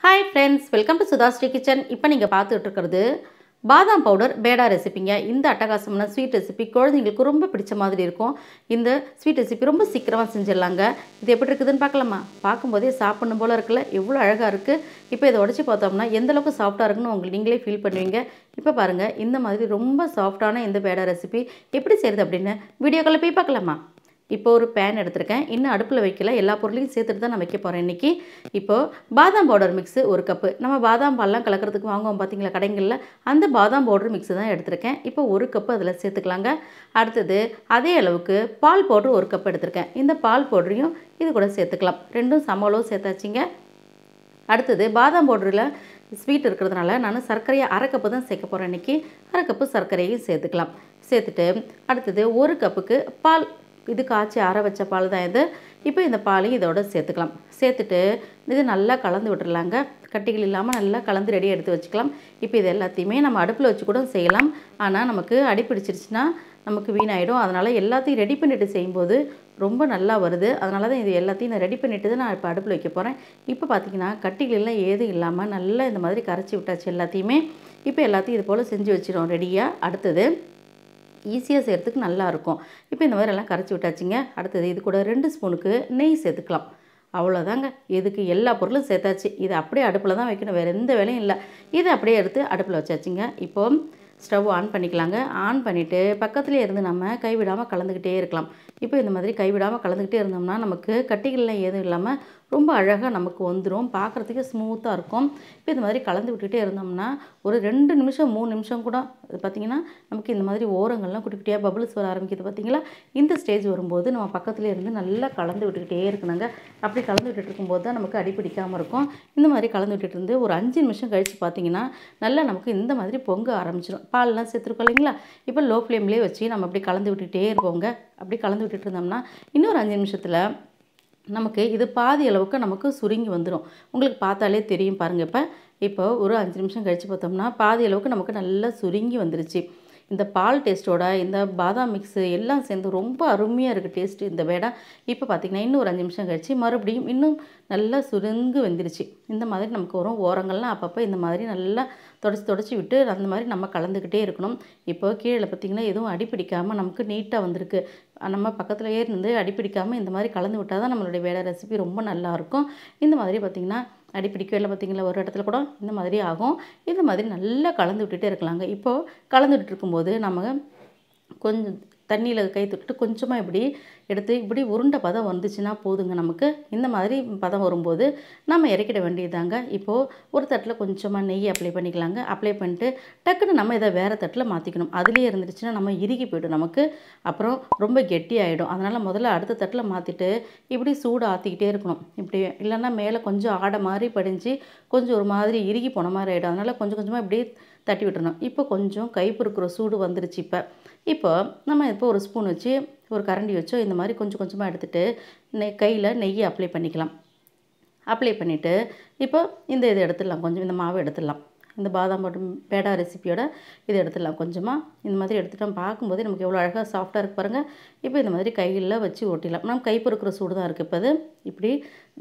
Hi friends, welcome to Sudha's Kitchen. இப்போ நீங்க பார்த்துட்டு இருக்கிறது பாதாம் பவுடர் பேடா ரெசிபிங்க. இந்த அட்டகாசமான ஸ்வீட் ரெசிபி குழந்தைகளுக்கு ரொம்ப பிடிச்ச மாதிரி இருக்கும். இந்த ஸ்வீட் ரெசிபி ரொம்ப சீக்கிரமா செஞ்சிடலாங்க. இது எப்படி இருக்குதுன்னு பார்க்கலாமா? பார்க்கும்போதே சாப்பிடணும் போல இருக்குல்ல, எவ்வளோ அழகா இருக்கு. இப்போ இதை உடைச்சு பார்த்தோம்னா எந்த அளவுக்கு சாஃப்டா இருக்குன்னு உங்களுக்கு நீங்களே ஃபீல் பண்ணுவீங்க. இப்போ பாருங்க, இந்த மாதிரி ரொம்ப சாஃப்டான இந்த பேடா ரெசிபி எப்படி செய்யறது அப்படின்னு வீடியோக்குள்ள போய் பார்க்கலாமா? இப்போ ஒரு பேன் எடுத்துருக்கேன். இன்னும் அடுப்பில் வைக்கல, எல்லா பொருளையும் சேர்த்துட்டு தான் நான் வைக்க போகிறேன் இன்றைக்கி. இப்போது பாதாம் பவுடர் மிக்ஸு ஒரு கப்பு. நம்ம பாதாம் பால்லாம் கலக்கிறதுக்கு வாங்குவோம் பார்த்தீங்களா கடைகளில், அந்த பாதாம் பவுடர் மிக்ஸு தான் எடுத்திருக்கேன். இப்போ ஒரு கப்பு அதில் சேர்த்துக்கலாங்க. அடுத்தது அதே அளவுக்கு பால் பவுட்ரு ஒரு கப் எடுத்திருக்கேன். இந்த பால் பவுடரையும் இது கூட சேர்த்துக்கலாம். ரெண்டும் சம அளவு சேர்த்தாச்சிங்க. அடுத்தது பாதாம் பவுடரில் ஸ்வீட் இருக்கிறதுனால நான் சர்க்கரையை அரை கப்பு தான் சேர்க்க போகிறேன் இன்றைக்கி. அரை கப்பு சர்க்கரையும் சேர்த்துக்கலாம். சேர்த்துட்டு அடுத்தது ஒரு கப்புக்கு பால், இது காய்ச்சி ஆற வச்ச பால் தான் இது. இப்போ இந்த பாலையும் இதோட சேர்த்துக்கலாம். சேர்த்துட்டு இது நல்லா கலந்து விட்டுறலாங்க. கட்டிகள் இல்லாமல் நல்லா கலந்து ரெடியாக எடுத்து வச்சுக்கலாம். இப்போ இது எல்லாத்தையுமே நம்ம அடுப்பில் வச்சு கூட செய்யலாம். ஆனால் நமக்கு அடி பிடிச்சிருச்சுன்னா நமக்கு வீணாயிடும். அதனால் எல்லாத்தையும் ரெடி பண்ணிவிட்டு செய்யும்போது ரொம்ப நல்லா வருது. அதனால தான் இது எல்லாத்தையும் நான் ரெடி பண்ணிவிட்டு தான் நான் இப்போ அடுப்பில் வைக்க போகிறேன். இப்போ பார்த்திங்கன்னா கட்டிகளெல்லாம் ஏதும் இல்லாமல் நல்லா இந்த மாதிரி கரைச்சி விட்டாச்சு எல்லாத்தையுமே. இப்போ எல்லாத்தையும் இது போல் செஞ்சு வச்சிடும் ரெடியாக. அடுத்தது ஈஸியாக செய்கிறதுக்கு நல்லாயிருக்கும். இப்போ இந்த மாதிரி எல்லாம் கரைச்சி விட்டாச்சுங்க. அடுத்தது இது கூட 2 ஸ்பூனுக்கு நெய் சேர்த்துக்கலாம். அவ்வளோதாங்க. இதுக்கு எல்லா பொருளும் சேர்த்தாச்சு. இது அப்படியே அடுப்பில் தான் வைக்கணும், வேறு எந்த வேலையும் இல்லை. இதை அப்படியே எடுத்து அடுப்பில் வச்சாச்சுங்க. இப்போது ஸ்டவ் ஆன் பண்ணிக்கலாங்க. ஆன் பண்ணிவிட்டு பக்கத்துலேயே இருந்து நம்ம கைவிடாமல் கலந்துக்கிட்டே இருக்கலாம். இப்போ இந்த மாதிரி கைவிடாமல் கலந்துக்கிட்டே இருந்தோம்னா நமக்கு கட்டிகள்லாம் ஏதும் இல்லாமல் ரொம்ப அழகாக நமக்கு வந்துடும். பார்க்குறதுக்கு ஸ்மூத்தாக இருக்கும். இப்போ இந்த மாதிரி கலந்து விட்டுகிட்டே இருந்தோம்னா ஒரு 2 நிமிஷம் 3 நிமிஷம் கூட பார்த்திங்கன்னா நமக்கு இந்த மாதிரி ஓரங்கள்லாம் குட்டி குட்டியாக பபிள்ஸ் வர ஆரம்பிக்குது பார்த்திங்களா. இந்த ஸ்டேஜ் வரும்போது நம்ம பக்கத்துலேயே இருந்து நல்லா கலந்து விட்டுக்கிட்டே இருக்கணுங்க. அப்படி கலந்து விட்டுட்டு இருக்கும்போது தான் நமக்கு அடி பிடிக்காமல் இருக்கும். இந்த மாதிரி கலந்து விட்டுட்டு இருந்து ஒரு 5 நிமிஷம் கழித்து பார்த்திங்கன்னா நல்லா நமக்கு இந்த மாதிரி பொங்க ஆரம்பிச்சிடும். பால்லாம் சேர்த்துருக்கோம் இல்லைங்களா. இப்போ லோ ஃப்ளேம்லேயே வச்சு நம்ம அப்படி கலந்து விட்டுகிட்டே இருப்போங்க. அப்படி கலந்து விட்டுட்டு இருந்தோம்னா இன்னொரு 5 நிமிஷத்தில் நமக்கு இது பாதி அளவுக்கு நமக்கு சுருங்கி வந்துடும். உங்களுக்கு பார்த்தாலே தெரியும் பாருங்கள். இப்போ ஒரு 5 நிமிஷம் கழித்து பார்த்தோம்னா பாதி அளவுக்கு நமக்கு நல்லா சுருங்கி வந்துருச்சு. இந்த பால் டேஸ்ட்டோட இந்த பாதாம் மிக்ஸு எல்லாம் சேர்ந்து ரொம்ப அருமையாக இருக்குது டேஸ்ட்டு இந்த பேடா. இப்போ பார்த்திங்கன்னா இன்னும் ஒரு 5 நிமிஷம் கழித்து மறுபடியும் இன்னும் நல்லா சுருங்கு வந்துருச்சு. இந்த மாதிரி நமக்கு வரும். ஓரங்கள்லாம் அப்பப்போ இந்த மாதிரி நல்லா தொடச்சி விட்டு அந்த மாதிரி நம்ம கலந்துக்கிட்டே இருக்கணும். இப்போ கீழே பார்த்திங்கன்னா எதுவும் அடிப்பிடிக்காமல் நமக்கு நீட்டாக வந்திருக்கு. நம்ம பக்கத்துலேயே இருந்து அடிப்பிடிக்காமல் இந்த மாதிரி கலந்து விட்டால் தான் நம்மளுடைய பேடா ரெசிபி ரொம்ப நல்லாயிருக்கும். இந்த மாதிரி பார்த்திங்கன்னா அடிப்பிடிக்கவே இல்லை பார்த்திங்களா, ஒரு இடத்துல கூட இந்த மாதிரி ஆகும். இந்த மாதிரி நல்லா கலந்து விட்டுகிட்டே இருக்கலாங்க. இப்போது கலந்து விட்டுட்டு இருக்கும்போது நம்ம கொஞ்சம் தண்ணியில் கை தொட்டு கொஞ்சமாக இப்படி எடுத்து இப்படி உருண்டை பதம் வந்துச்சுன்னா போதுங்க நமக்கு. இந்த மாதிரி பதம் வரும்போது நம்ம இறக்கிட வேண்டியதாங்க. இப்போது ஒரு தட்டில் கொஞ்சமாக நெய் அப்ளை பண்ணிக்கலாங்க. அப்ளை பண்ணிட்டு டக்குன்னு நம்ம இதை வேறு தட்டில் மாற்றிக்கணும். அதுலேயே இருந்துச்சுன்னா நம்ம இறுகி போய்டும் நமக்கு, அப்புறம் ரொம்ப கெட்டி ஆகிடும். அதனால் முதல்ல அடுத்த தட்டில் மாற்றிட்டு இப்படி சூடு ஆற்றிக்கிட்டே இருக்கணும். இப்படி இல்லைன்னா மேலே கொஞ்சம் ஆடை மாதிரி படிஞ்சு கொஞ்சம் ஒரு மாதிரி இறுகி போன மாதிரி ஆகிடும். அதனால் கொஞ்சம் கொஞ்சமாக இப்படியே தட்டி விட்டுறணும். இப்போ கொஞ்சம் கை பொறுக்கிற சூடு வந்துருச்சு. இப்போ நம்ம இப்போ ஒரு ஸ்பூன் வச்சு ஒரு கரண்டி வச்சோ இந்த மாதிரி கொஞ்சம் கொஞ்சமாக எடுத்துகிட்டு கையில் நெய்யை அப்ளை பண்ணிக்கலாம். அப்ளை பண்ணிவிட்டு இப்போ இதை எடுத்துடலாம். கொஞ்சம் இந்த மாவை எடுத்துடலாம். இந்த பாதாம் பவுடர் பேடா ரெசிபியோட இதை எடுத்துடலாம். கொஞ்சமாக இந்த மாதிரி எடுத்துகிட்டோம். பார்க்கும்போதே நமக்கு எவ்வளோ அழகாக சாஃப்டாக இருக்குது பாருங்கள். இப்போ இந்த மாதிரி கையில் வச்சு ஒட்டிடலாம். நம்ம கை பொறுக்கிற சூடு தான் இருக்குது. இப்போ அது இப்படி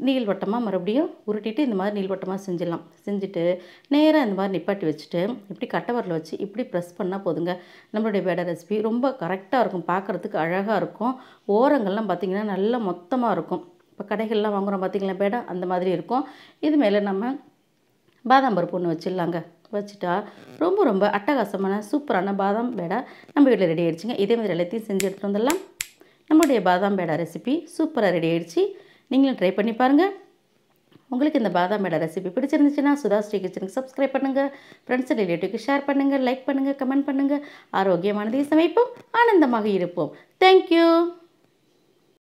நீள்வட்டமாக மறுபடியும் உருட்டிட்டு இந்த மாதிரி நீள்வட்டமாக செஞ்சிடலாம். செஞ்சுட்டு நேராக இந்த மாதிரி நிப்பாட்டி வச்சுட்டு இப்படி கட்டவரில் வச்சு இப்படி ப்ரெஸ் பண்ணால் போதுங்க. நம்மளுடைய பேடா ரெசிபி ரொம்ப கரெக்டாக இருக்கும். பார்க்குறதுக்கு அழகாக இருக்கும். ஓரங்கள்லாம் பார்த்திங்கன்னா நல்லா மொத்தமாக இருக்கும். இப்போ கடைகள்லாம் வாங்குகிறோம் பார்த்திங்களா பேடா, அந்த மாதிரி இருக்கும். இது மேலே நம்ம பாதாம் பருப்பு ஒன்று வச்சிடலாங்க. வச்சுட்டா ரொம்ப ரொம்ப அட்டகாசமான சூப்பரான பாதாம் பேடா நம்ம வீட்டில் ரெடி ஆகிடுச்சிங்க. இதே மாதிரி எல்லாத்தையும் செஞ்சு எடுத்துகிட்டு வந்துடலாம். நம்மளுடைய பாதாம் பேடா ரெசிபி சூப்பராக ரெடி ஆகிடுச்சு. நீங்களும் ட்ரை பண்ணி பாருங்கள். உங்களுக்கு இந்த பாதாம் பேடா ரெசிபி பிடிச்சிருந்துச்சுன்னா சுதாஸ் கிச்சனுக்கு சப்ஸ்கிரைப் பண்ணுங்கள். ஃப்ரெண்ட்ஸ் அண்ட் ரிலேட்டிவ்க்கு ஷேர் பண்ணுங்கள், லைக் பண்ணுங்கள், கமெண்ட் பண்ணுங்கள். ஆரோக்கியமானதை சமைப்போம், ஆனந்தமாக இருப்போம். தேங்க்யூ.